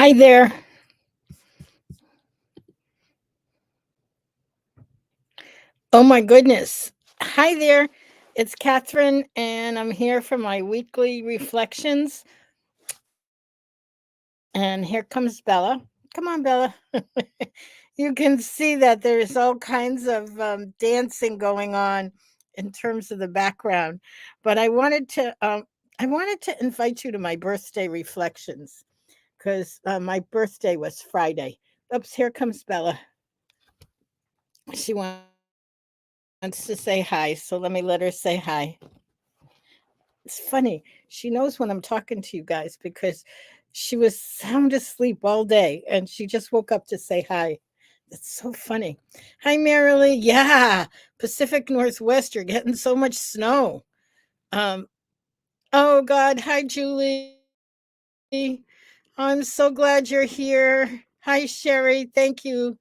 Hi there. Oh my goodness. Hi there. It's Catherine, and I'm here for my weekly reflections. And here comes Bella. Come on, Bella. You can see that there's all kinds of dancing going on in terms of the background. But I wanted to invite you to my birthday reflections because my birthday was Friday. Oops, here comes Bella. She wants to say hi, so let me let her say hi. It's funny. She knows when I'm talking to you guys because she was sound asleep all day and she just woke up to say hi. That's so funny. Hi, Marilee. Yeah, Pacific Northwest, you're getting so much snow. Um, oh God. Hi, Julie. I'm so glad you're here. Hi, Sherry. Thank you.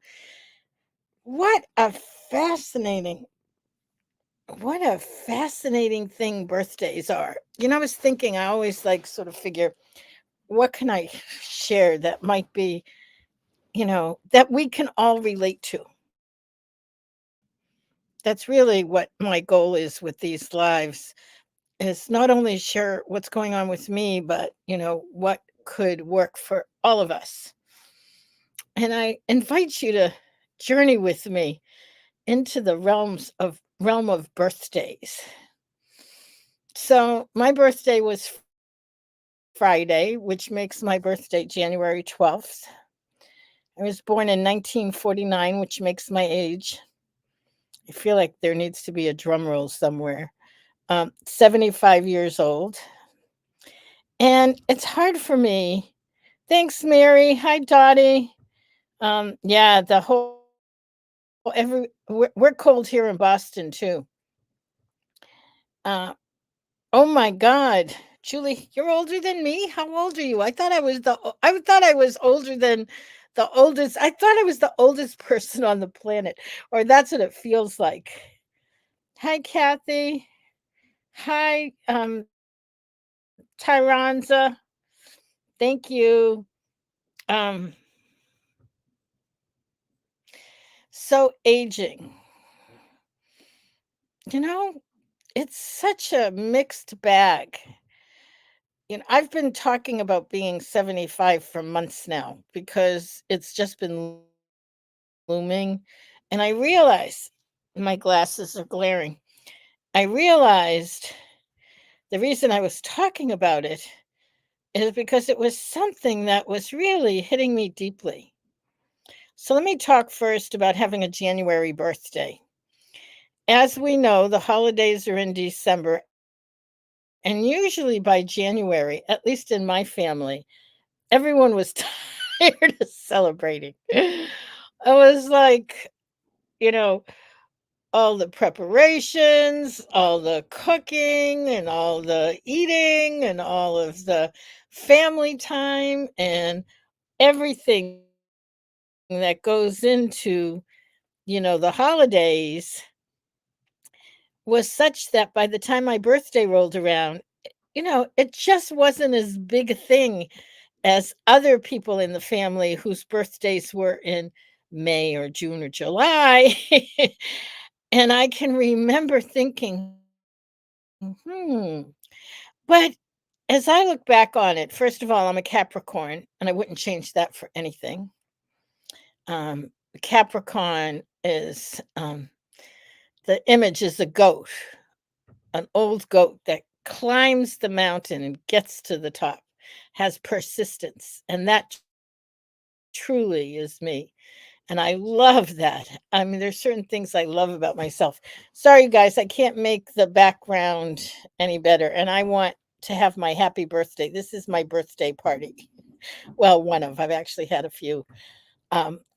What a fascinating What a fascinating thing birthdays are. I was thinking, I always like sort of figure, what can I share that might be, that we can all relate to? That's really what my goal is with these lives, is not only share what's going on with me, but, what could work for all of us. And I invite you to journey with me into the realm of birthdays. So my birthday was Friday, which makes my birthday January 12th. I was born in 1949, which makes my age. I feel like there needs to be a drum roll somewhere. 75 years old. And it's hard for me. Thanks, Mary. Hi, Dottie. Yeah, the whole we're cold here in Boston too. Uh, oh my God, Julie, you're older than me. How old are you? I thought I was older than the oldest. I thought I was the oldest person on the planet, or that's what it feels like. Hi, Kathy. Hi, Tyranza. Thank you. Um, so aging, you know, it's such a mixed bag. I've been talking about being 75 for months now because it's just been looming. And I realized my glasses are glaring. I realized the reason I was talking about it is because it was something that was really hitting me deeply. So let me talk first about having a January birthday. As we know, the holidays are in December, and usually by January, at least in my family, everyone was tired of celebrating. I was like, you know, all the preparations, all the cooking, and all the eating, and all of the family time, and everything that goes into, the holidays was such that by the time my birthday rolled around, it just wasn't as big a thing as other people in the family whose birthdays were in May or June or July. And I can remember thinking, but as I look back on it, first of all, I'm a Capricorn and I wouldn't change that for anything. Capricorn is the image is a goat, an old goat that climbs the mountain and gets to the top, has persistence. And that truly is me. And I love that. I mean, there's certain things I love about myself. Sorry, you guys, I can't make the background any better. And I want to have my happy birthday. This is my birthday party. Well, one of. I've actually had a few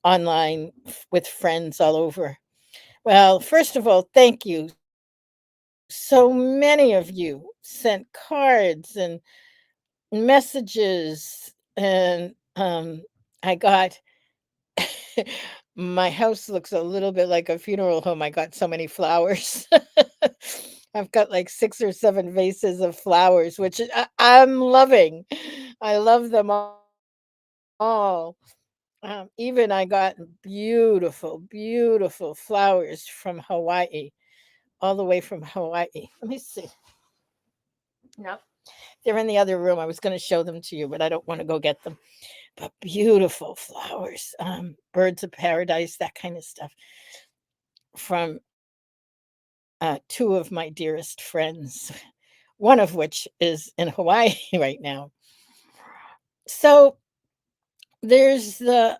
online with friends all over. Well, first of all, thank you. So many of you sent cards and messages, and I got my house looks a little bit like a funeral home. I got so many flowers. I've got like 6 or 7 vases of flowers, which I'm loving. I love them all. Even I got beautiful, beautiful flowers from Hawaii, all the way from Hawaii. Let me see. No, they're in the other room. I was going to show them to you, but I don't want to go get them. But beautiful flowers, birds of paradise, that kind of stuff from two of my dearest friends, one of which is in Hawaii right now. So there's the,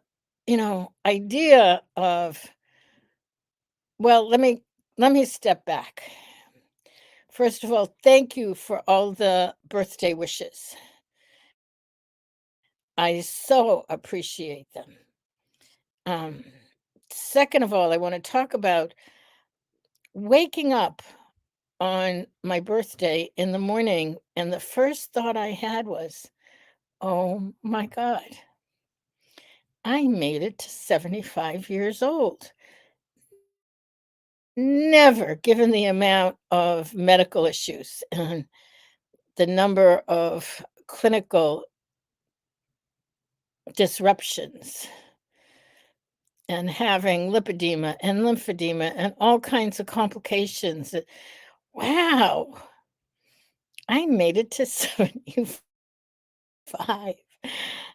idea of, well, let me step back. First of all, thank you for all the birthday wishes. I so appreciate them. Um, Second of all, I want to talk about waking up on my birthday in the morning, and the first thought I had was, oh my God, I made it to 75 years old. Never, given the amount of medical issues and the number of clinical disruptions and having lipedema and lymphedema and all kinds of complications. Wow, I made it to 75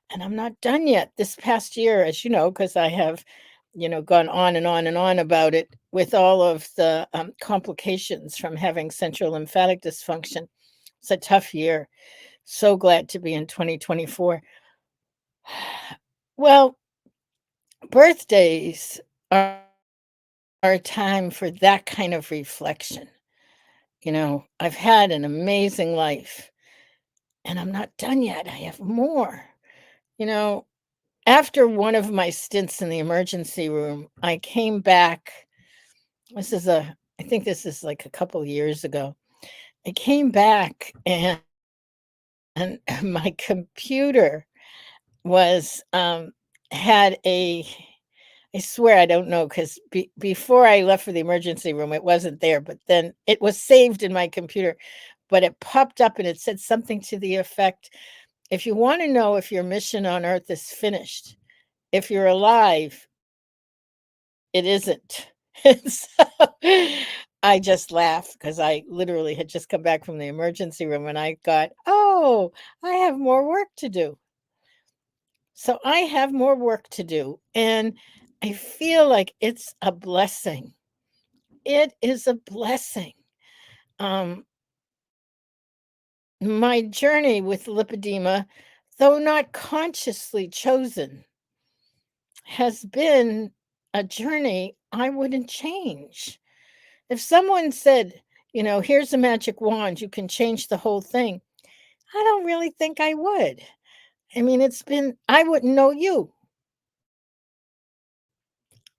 and I'm not done yet. This past year, as you know, because I have, gone on and on and on about it with all of the complications from having central lymphatic dysfunction. It's a tough year. So glad to be in 2024. Well, birthdays are a time for that kind of reflection. I've had an amazing life and I'm not done yet. I have more. You know, After one of my stints in the emergency room, I came back. I think this is like a couple years ago. I came back and my computer was, had I swear I don't know because before I left for the emergency room, it wasn't there, but then it was saved in my computer. But it popped up and it said something to the effect, if you want to know if your mission on earth is finished, if you're alive, it isn't. And so I just laughed because I literally had just come back from the emergency room and I thought, oh, I have more work to do. So I have more work to do. And I feel like it's a blessing. It is a blessing. Um, my journey with lipedema, though not consciously chosen, has been a journey I wouldn't change. If someone said, here's a magic wand, you can change the whole thing, I don't really think I would. I mean, I wouldn't know you.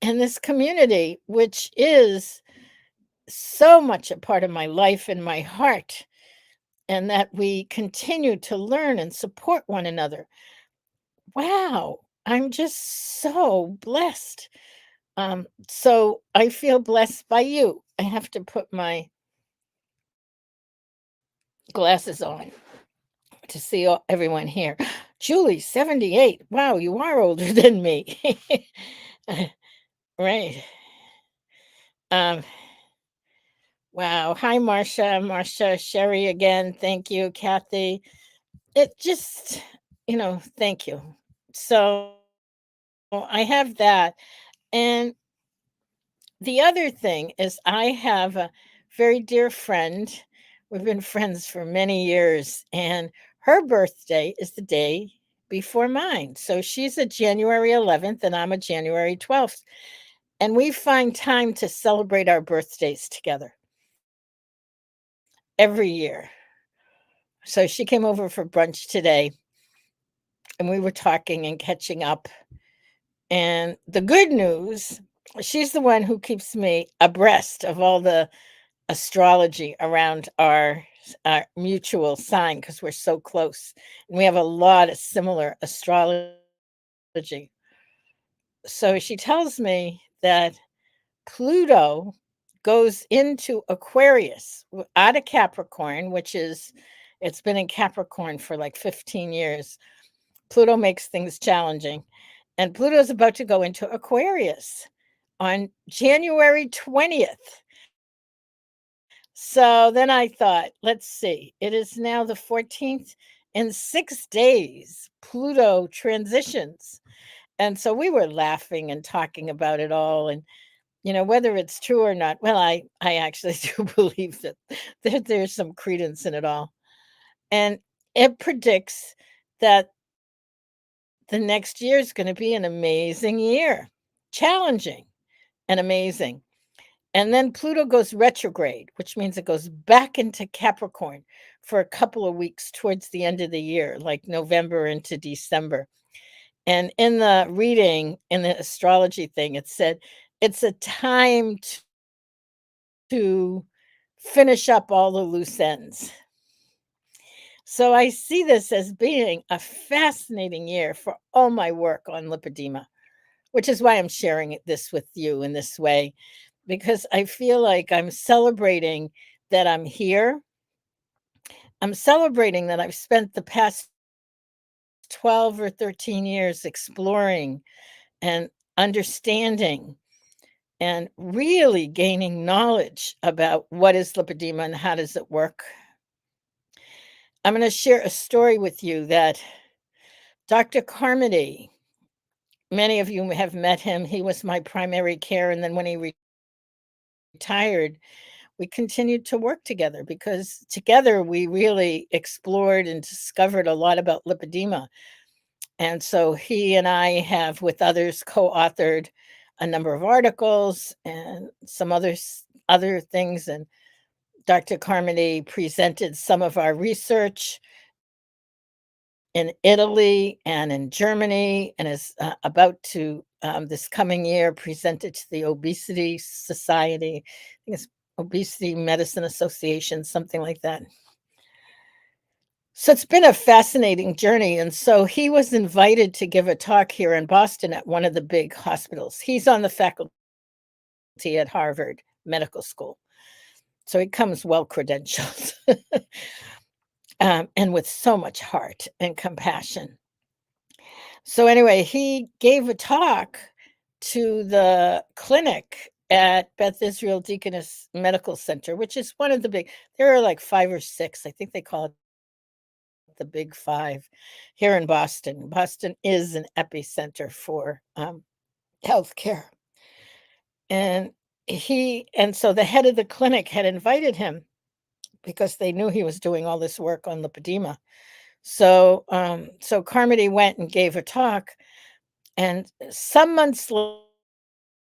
And this community, which is so much a part of my life and my heart, and that we continue to learn and support one another. Wow, I'm just so blessed. So I feel blessed by you. I have to put my glasses on to see everyone here. Julie, 78. Wow, you are older than me. Right. Um, wow. Hi, Marcia. Marcia, Sherry again. Thank you, Kathy. It just, thank you. So I have that. And the other thing is, I have a very dear friend. We've been friends for many years, and her birthday is the day before mine. So she's a January 11th, and I'm a January 12th. And we find time to celebrate our birthdays together every year. So she came over for brunch today, and we were talking and catching up. And the good news, she's the one who keeps me abreast of all the astrology around our mutual sign because we're so close and we have a lot of similar astrology. So she tells me that Pluto goes into Aquarius out of Capricorn, it's been in Capricorn for like 15 years, Pluto makes things challenging. And Pluto's about to go into Aquarius on January 20th. So then I thought, let's see, it is now the 14th. In 6 days, Pluto transitions. And so we were laughing and talking about it all. And, whether it's true or not, well, I actually do believe that there's some credence in it all. And it predicts that the next year is going to be an amazing year, challenging and amazing. And then Pluto goes retrograde, which means it goes back into Capricorn for a couple of weeks towards the end of the year, like November into December. And in the reading, in the astrology thing, it said it's a time to finish up all the loose ends. So I see this as being a fascinating year for all my work on lipedema, which is why I'm sharing this with you in this way, because I feel like I'm celebrating that I'm here. I'm celebrating that I've spent the past 12 or 13 years exploring and understanding and really gaining knowledge about what is lipedema and how does it work. I'm going to share a story with you that Dr. Carmody, many of you have met him. He was my primary care. And then when he retired, we continued to work together because together we really explored and discovered a lot about lipedema. And so he and I have, with others, co-authored a number of articles and some other things. And Dr. Carmody presented some of our research in Italy and in Germany, and is about to this coming year present it to the Obesity Society. I think it's Obesity Medicine Association, something like that. So it's been a fascinating journey. And so he was invited to give a talk here in Boston at one of the big hospitals. He's on the faculty at Harvard Medical School. So he comes well credentialed and with so much heart and compassion. So anyway, he gave a talk to the clinic at Beth Israel Deaconess Medical Center, which is one of the big, there are like 5 or 6, I think they call it the Big 5 here in Boston. Boston is an epicenter for healthcare. And so the head of the clinic had invited him because they knew he was doing all this work on lipedema. So Carmody went and gave a talk, and some months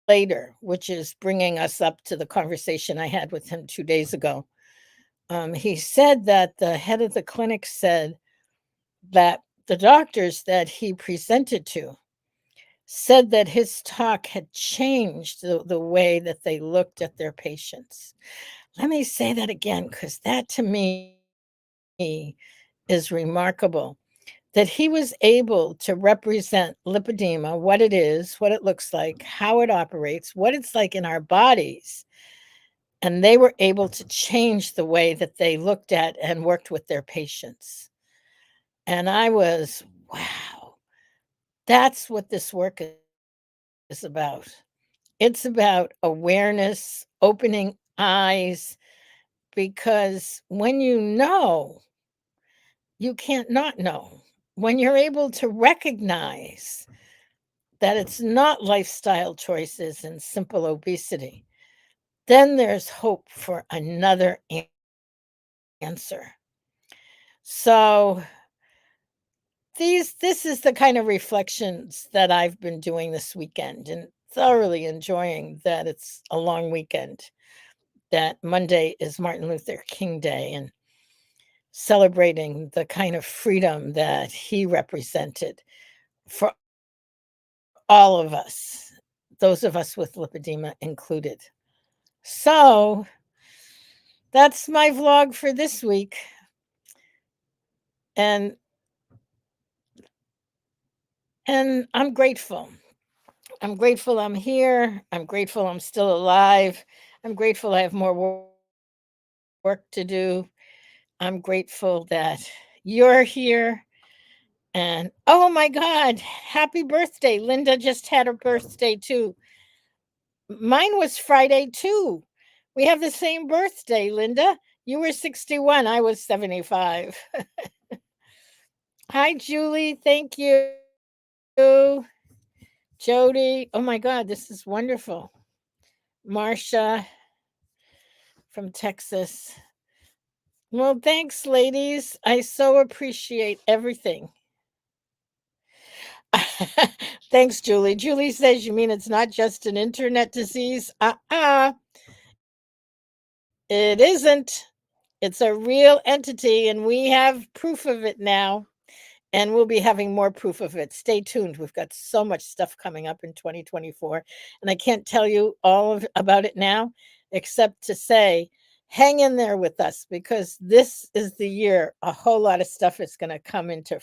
later, which is bringing us up to the conversation I had with him 2 days ago, he said that the head of the clinic said that the doctors that he presented to said that his talk had changed the way that they looked at their patients. Let me say that again, because that to me is remarkable. That he was able to represent lipedema, what it is, what it looks like, how it operates, what it's like in our bodies. And they were able to change the way that they looked at and worked with their patients. And I was, wow, that's what this work is about. It's about awareness, opening eyes, because when you know, you can't not know. When you're able to recognize that it's not lifestyle choices and simple obesity, then there's hope for another answer. So this is the kind of reflections that I've been doing this weekend, and thoroughly enjoying that it's a long weekend, that Monday is Martin Luther King Day, and celebrating the kind of freedom that he represented for all of us, those of us with lipedema included. So that's my vlog for this week. And I'm grateful. I'm grateful I'm here. I'm grateful I'm still alive. I'm grateful I have more work to do. I'm grateful that you're here. And oh my God, happy birthday. Linda just had her birthday too. Mine was Friday too. We have the same birthday, Linda. You were 61, I was 75. Hi, Julie. Thank you. Jody. Oh my God, this is wonderful. Marcia from Texas. Well, thanks, ladies. I so appreciate everything. Thanks, Julie. Julie says, you mean it's not just an internet disease? It isn't. It's a real entity, and we have proof of it now. And we'll be having more proof of it. Stay tuned. We've got so much stuff coming up in 2024. And I can't tell you all of about it now, except to say, hang in there with us because this is the year a whole lot of stuff is going to come into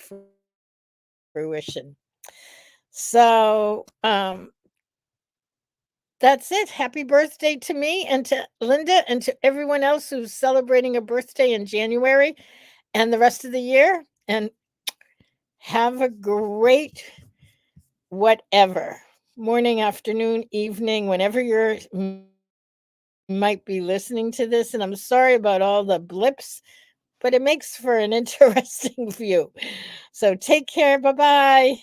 fruition. So, that's it. Happy birthday to me and to Linda and to everyone else who's celebrating a birthday in January and the rest of the year. And have a great whatever morning, afternoon, evening, whenever you're might be listening to this. And I'm sorry about all the blips, but it makes for an interesting view. So take care. Bye bye.